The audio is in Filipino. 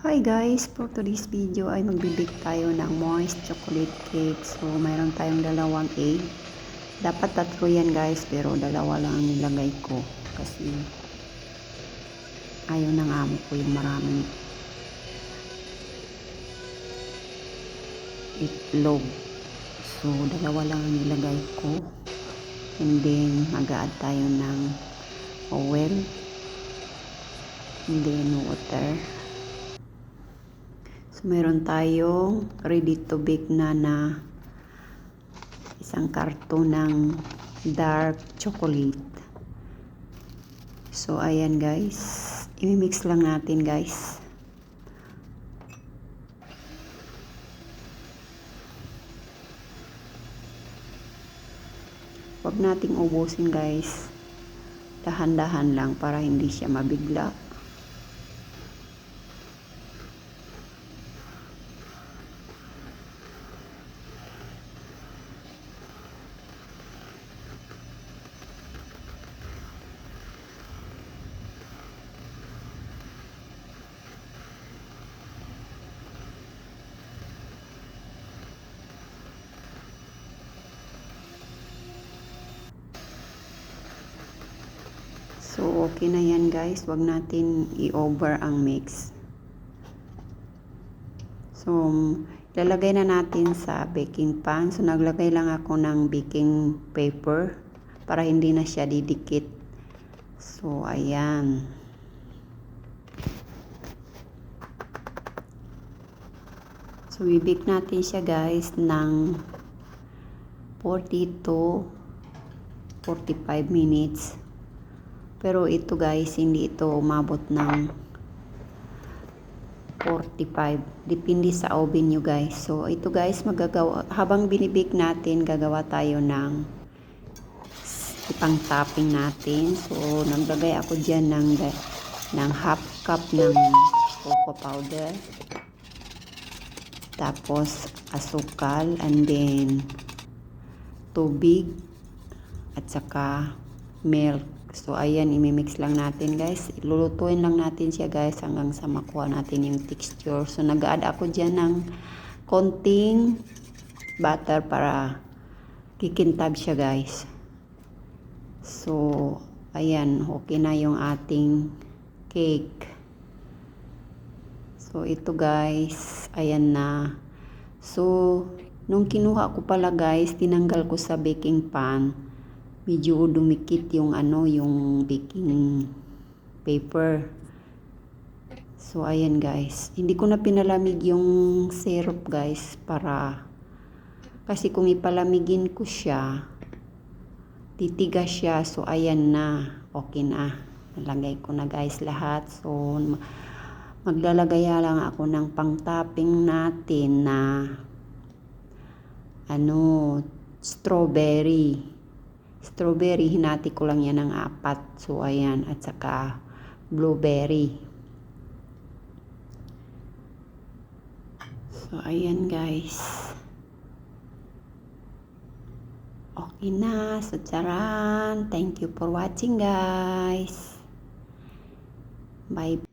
Hi guys, for today's video ay magbibake tayo ng moist chocolate cake. So, mayroon tayong dalawang egg. Dapat tatlo yan guys, pero dalawa lang ang nilagay ko. Kasi ayaw ng amo ko yung maraming itlog. So, dalawa lang ang nilagay ko. And then, mag-add tayo ng oil. And then, water. So, meron tayong ready to bake na isang karton ng dark chocolate. So, ayan guys. I-mix lang natin guys. Huwag nating ubusin guys. Dahan-dahan lang para hindi siya mabigla. So, okay na yan guys. Huwag natin i-over ang mix. So, lalagay na natin sa baking pan. So, naglagay lang ako ng baking paper para hindi na siya didikit. So, ayan. So, i-bake natin siya guys ng 40 to 45 minutes. Pero ito guys, hindi ito umabot ng 45. Depende sa oven nyo guys. So, ito guys, habang binibake natin, gagawa tayo ng ipang topping natin. So, naglagay ako dyan ng half cup ng cocoa powder. Tapos, asukal, and then, tubig, at saka milk. So, ayan, imimix lang natin guys. Lulutuin lang natin siya guys hanggang sa makuha natin yung texture. So, nag-add ako dyan ng konting butter para kikintab siya guys. So, ayan, okay na yung ating cake. So, ito guys, ayan na. So, nung kinuha ko pala guys, tinanggal ko sa baking pan. Medyo dumikit yung yung baking paper. So, ayan guys. Hindi ko na pinalamig yung syrup guys kasi kung ipalamigin ko siya, titigas siya. So, ayan na. Okay na. Nalagay ko na guys lahat. So, maglalagay lang ako ng pang-topping natin na strawberry. Strawberry, hinati ko lang yan ng 4. So, ayan. At saka, blueberry. So, ayan guys. Okay na. So, charan. Thank you for watching guys. Bye.